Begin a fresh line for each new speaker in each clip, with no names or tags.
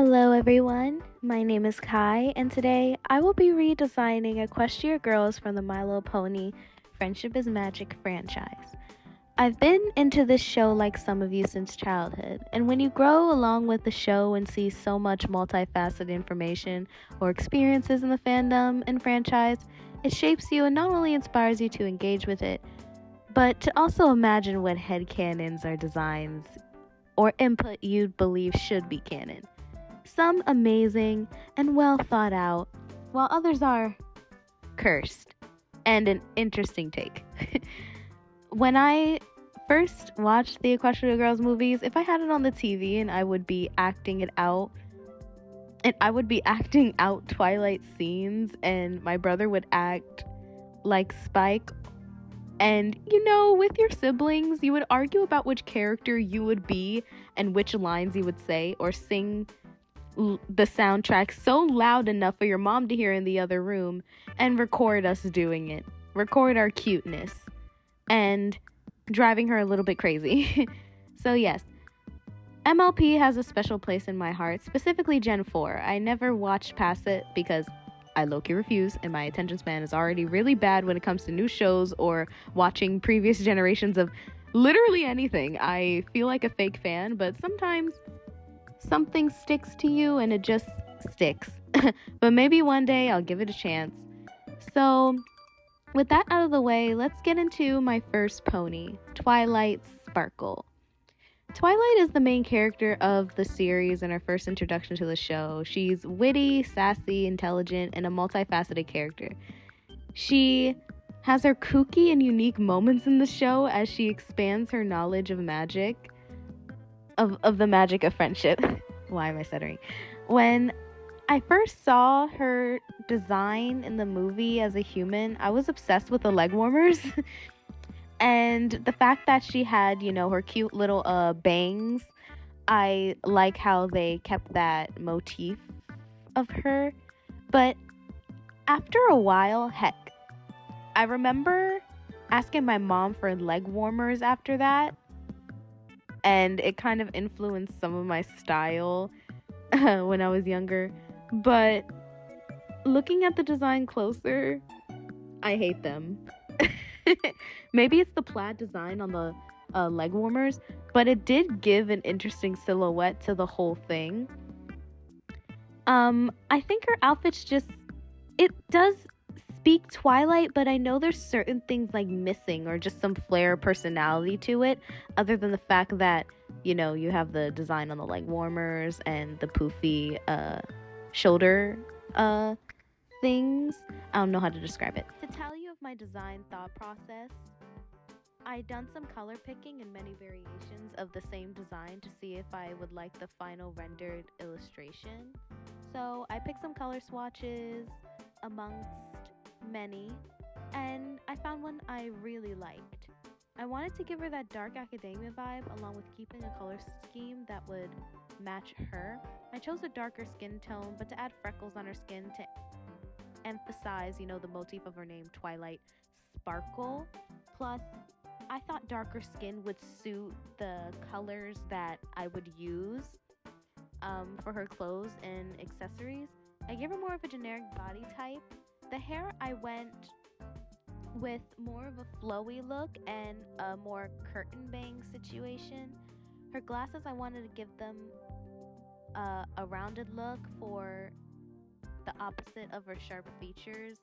Hello everyone, my name is Kai, and today I will be redesigning Equestria Girls from the My Little Pony Friendship is Magic franchise. I've been into this show like some of you since childhood, and when you grow along with the show and see so much multifaceted information or experiences in the fandom and franchise, it shapes you and not only inspires you to engage with it, but to also imagine what headcanons or designs or input you'd believe should be canon. Some amazing and well thought out, while others are cursed and an interesting take. When I first watched the Equestria Girls movies, if I had it on the TV and I would be acting it out, and I would be acting out Twilight scenes, and my brother would act like Spike. And, with your siblings, you would argue about which character you would be and which lines you would say or sing the soundtrack so loud enough for your mom to hear in the other room and record us doing it. Record our cuteness and driving her a little bit crazy. So yes, MLP has a special place in my heart, specifically Gen 4. I never watched past it because I low-key refuse, and my attention span is already really bad when it comes to new shows or watching previous generations of literally anything. I feel like a fake fan, but sometimes something sticks to you and it just sticks. But maybe one day I'll give it a chance. So, with that out of the way, let's get into my first pony, Twilight Sparkle. Twilight is the main character of the series and our first introduction to the show. She's witty, sassy, intelligent, and a multifaceted character. She has her kooky and unique moments in the show as she expands her knowledge of magic, of the magic of friendship. Why am I stuttering? When I first saw her design in the movie as a human, I was obsessed with the leg warmers. And the fact that she had, her cute little bangs, I like how they kept that motif of her. But after a while, heck, I remember asking my mom for leg warmers after that. And it kind of influenced some of my style when I was younger. But looking at the design closer, I hate them. Maybe it's the plaid design on the leg warmers, but it did give an interesting silhouette to the whole thing. I think her outfit's it does speak Twilight, but I know there's certain things like missing or just some flair or personality to it, other than the fact that, you have the design on the leg warmers and the poofy shoulder things. I don't know how to describe it. To tell you of my design thought process, I done some color picking and many variations of the same design to see if I would like the final rendered illustration. So I picked some color swatches amongst many, and I found one I really liked. I wanted to give her that dark academia vibe along with keeping a color scheme that would match her. I chose a darker skin tone, but to add freckles on her skin to emphasize, the motif of her name, Twilight Sparkle. Plus, I thought darker skin would suit the colors that I would use for her clothes and accessories. I gave her more of a generic body type. The hair, I went with more of a flowy look and a more curtain bang situation. Her glasses, I wanted to give them a rounded look for the opposite of her sharp features.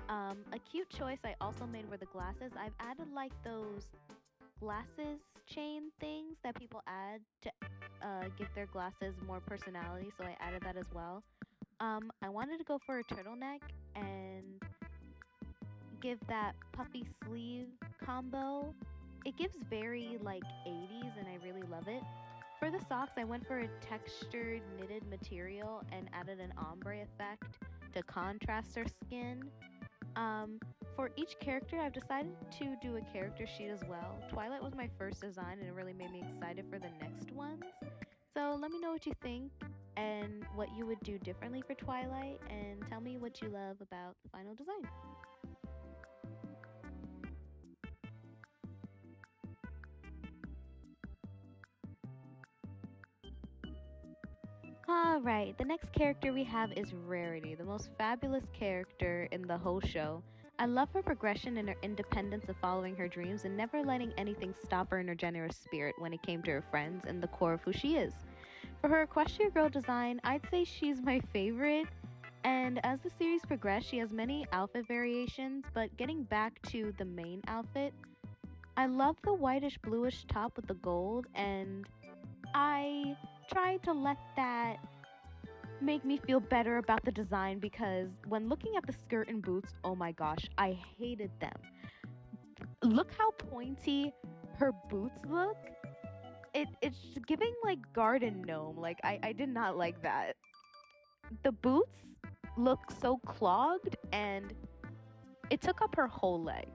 A cute choice I also made were the glasses. I've added like those glasses chain things that people add to give their glasses more personality, so I added that as well. I wanted to go for a turtleneck and give that puffy sleeve combo. It gives very 80s and I really love it. For the socks, I went for a textured knitted material and added an ombre effect to contrast her skin. For each character, I've decided to do a character sheet as well. Twilight was my first design and it really made me excited for the next ones. So let me know what you think and what you would do differently for Twilight, and tell me what you love about the final design. Alright, the next character we have is Rarity, the most fabulous character in the whole show. I love her progression and her independence of following her dreams and never letting anything stop her in her generous spirit when it came to her friends and the core of who she is. For her Equestria Girl design, I'd say she's my favorite. And as the series progressed, she has many outfit variations, but getting back to the main outfit, I love the whitish bluish top with the gold, and I tried to let that make me feel better about the design because when looking at the skirt and boots, oh my gosh, I hated them. Look how pointy her boots look. It's giving like garden gnome. Like I did not like that. The boots look so clogged and it took up her whole leg.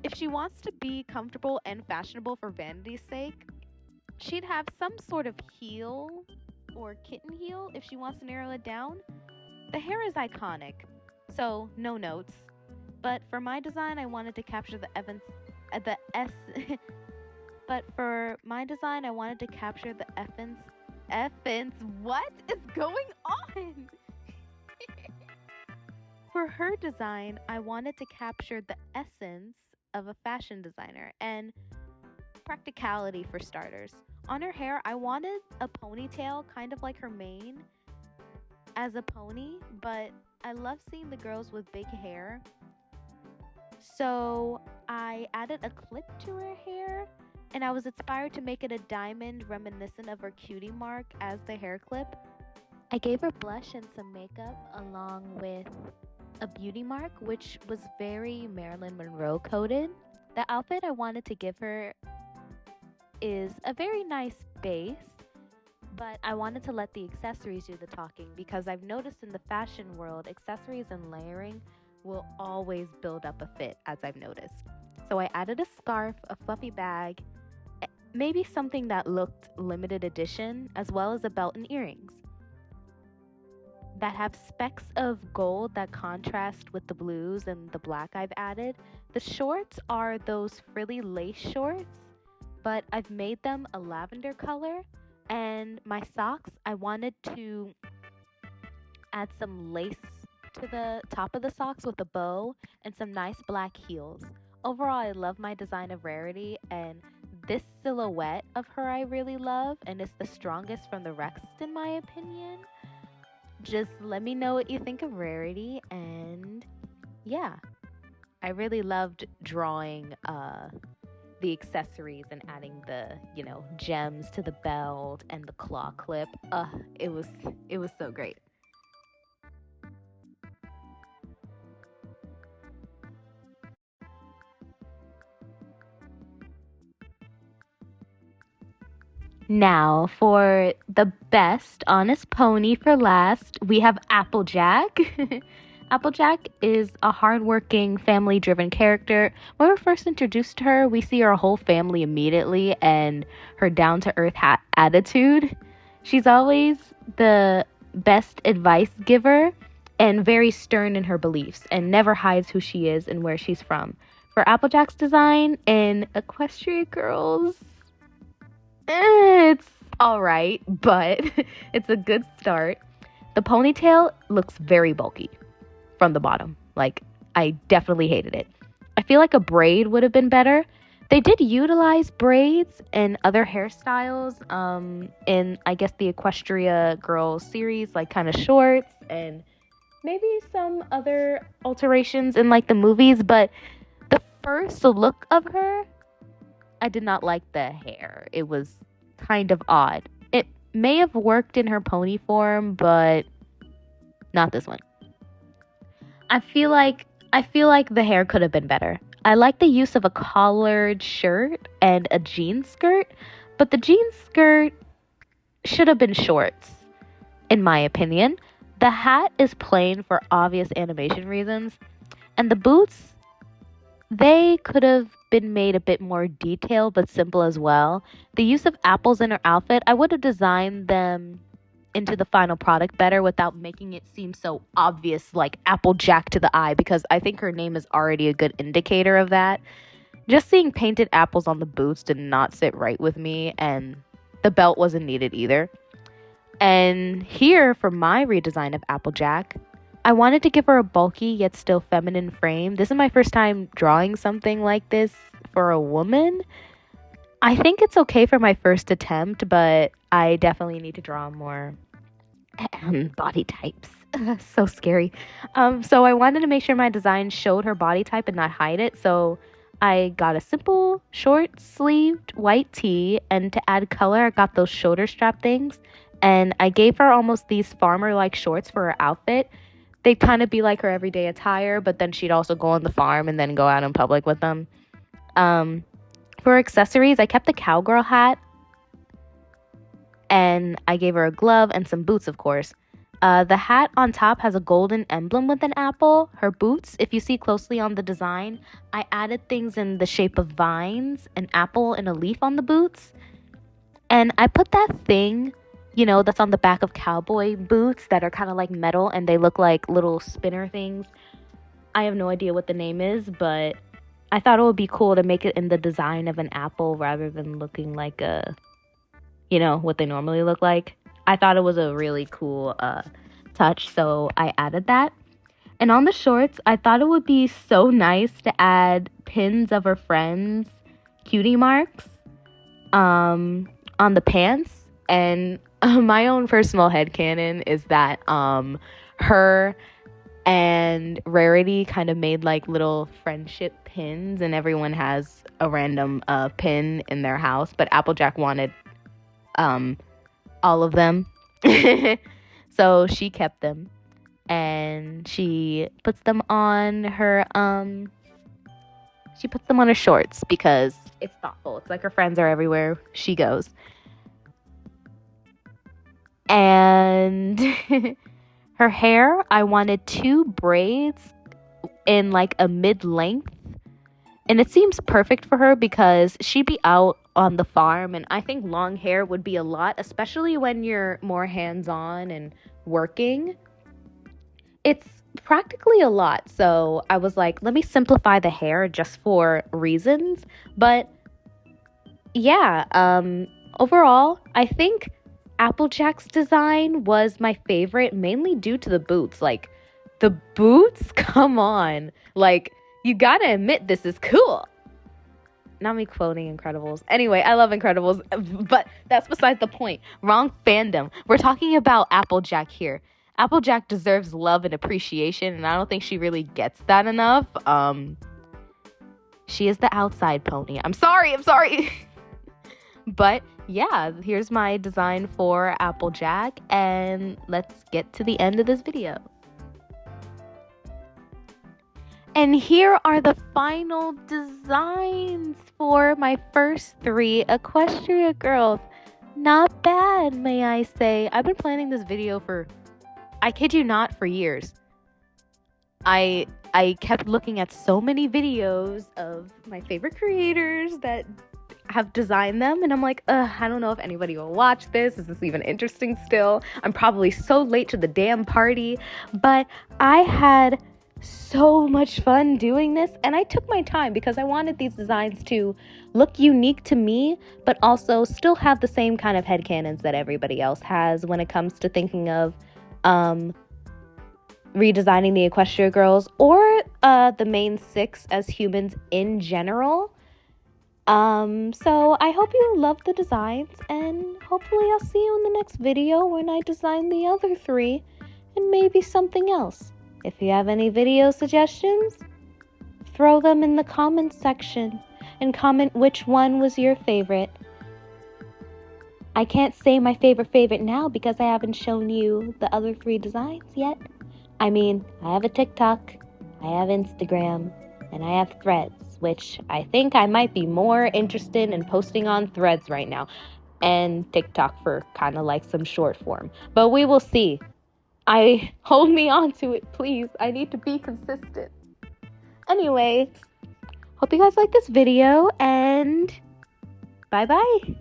If she wants to be comfortable and fashionable for vanity's sake, she'd have some sort of heel or kitten heel if she wants to narrow it down. The hair is iconic, so no notes. But for my design, I wanted to capture the the S. But for my design, I wanted to capture the essence. What is going on? For her design, I wanted to capture the essence of a fashion designer and practicality for starters. On her hair, I wanted a ponytail, kind of like her mane, as a pony, but I love seeing the girls with big hair. So I added a clip to her hair, and I was inspired to make it a diamond reminiscent of her cutie mark as the hair clip. I gave her blush and some makeup along with a beauty mark, which was very Marilyn Monroe coded. The outfit I wanted to give her is a very nice base, but I wanted to let the accessories do the talking because I've noticed in the fashion world, accessories and layering will always build up a fit, as I've noticed. So I added a scarf, a fluffy bag, maybe something that looked limited edition, as well as a belt and earrings that have specks of gold that contrast with the blues and the black I've added. The shorts are those frilly lace shorts, but I've made them a lavender color. And my socks, I wanted to add some lace to the top of the socks with a bow and some nice black heels. Overall, I love my design of Rarity, and this silhouette of her I really love, and it's the strongest from the rest in my opinion. Just let me know what you think of Rarity, and yeah, I really loved drawing the accessories and adding the, gems to the belt and the claw clip. It was so great. Now, for the best honest pony for last, we have Applejack. Applejack is a hardworking, family driven character. When we're first introduced to her, we see her whole family immediately and her down to earth attitude. She's always the best advice giver and very stern in her beliefs and never hides who she is and where she's from. For Applejack's design in Equestria Girls, it's alright, but it's a good start. The ponytail looks very bulky from the bottom. Like, I definitely hated it. I feel like a braid would have been better. They did utilize braids and other hairstyles in, I guess, the Equestria Girls series, like kind of shorts and maybe some other alterations in like the movies, but the first look of her, I did not like the hair. It was kind of odd. It may have worked in her pony form, but not this one. I feel like the hair could have been better. I like the use of a collared shirt and a jean skirt, but the jean skirt should have been shorts, in my opinion. The hat is plain for obvious animation reasons, and the boots, they could have been made a bit more detailed but simple as well. The use of apples in her outfit, I would have designed them into the final product better without making it seem so obvious, like Applejack to the eye, because I think her name is already a good indicator of that. Just seeing painted apples on the boots did not sit right with me, and the belt wasn't needed either. And here for my redesign of Applejack, I wanted to give her a bulky yet still feminine frame. This is my first time drawing something like this for a woman. I think it's okay for my first attempt, but I definitely need to draw more body types. So scary. So I wanted to make sure my design showed her body type and not hide it. So I got a simple short sleeved white tee, and to add color, I got those shoulder strap things. And I gave her almost these farmer-like shorts for her outfit. They'd kind of be like her everyday attire, but then she'd also go on the farm and then go out in public with them. For accessories, I kept the cowgirl hat, and I gave her a glove and some boots, of course. The hat on top has a golden emblem with an apple. Her boots, if you see closely on the design, I added things in the shape of vines, an apple, and a leaf on the boots. And I put that thing, that's on the back of cowboy boots that are kind of like metal and they look like little spinner things. I have no idea what the name is, but I thought it would be cool to make it in the design of an apple rather than looking like what they normally look like. I thought it was a really cool touch, so I added that. And on the shorts, I thought it would be so nice to add pins of her friends' cutie marks on the pants. And my own personal headcanon is that her and Rarity kind of made like little friendship pins, and everyone has a random pin in their house, but Applejack wanted all of them. So she kept them, and she puts them on her shorts because it's thoughtful. It's like her friends are everywhere she goes. And her hair, I wanted 2 braids in like a mid-length. And it seems perfect for her because she'd be out on the farm, and I think long hair would be a lot, especially when you're more hands-on and working. It's practically a lot. So I was like, let me simplify the hair just for reasons. But yeah, overall, I think Applejack's design was my favorite, mainly due to the boots. Like, the boots? Come on. Like, you gotta admit this is cool. Not me quoting Incredibles. Anyway, I love Incredibles, but that's beside the point. Wrong fandom. We're talking about Applejack here. Applejack deserves love and appreciation, and I don't think she really gets that enough. She is the outside pony. I'm sorry. But yeah, here's my design for Applejack, and let's get to the end of this video. And here are the final designs for my first 3 Equestria girls. Not bad, may I say. I've been planning this video for, I kid you not, for years. I kept looking at so many videos of my favorite creators that have designed them, and I'm like, I don't know if anybody will watch this. Is this even interesting still? I'm probably so late to the damn party, but I had so much fun doing this, and I took my time because I wanted these designs to look unique to me, but also still have the same kind of headcanons that everybody else has when it comes to thinking of redesigning the Equestria girls or the main 6 as humans in general. So I hope you love the designs, and hopefully I'll see you in the next video when I design the other 3 and maybe something else. If you have any video suggestions, throw them in the comments section and comment which one was your favorite. I can't say my favorite now because I haven't shown you the other 3 designs yet. I mean, I have a TikTok, I have Instagram, and I have Threads, which I think I might be more interested in posting on Threads right now, and TikTok for kind of like some short form. But we will see. Hold me on to it, please. I need to be consistent. Anyway, hope you guys like this video, and bye-bye.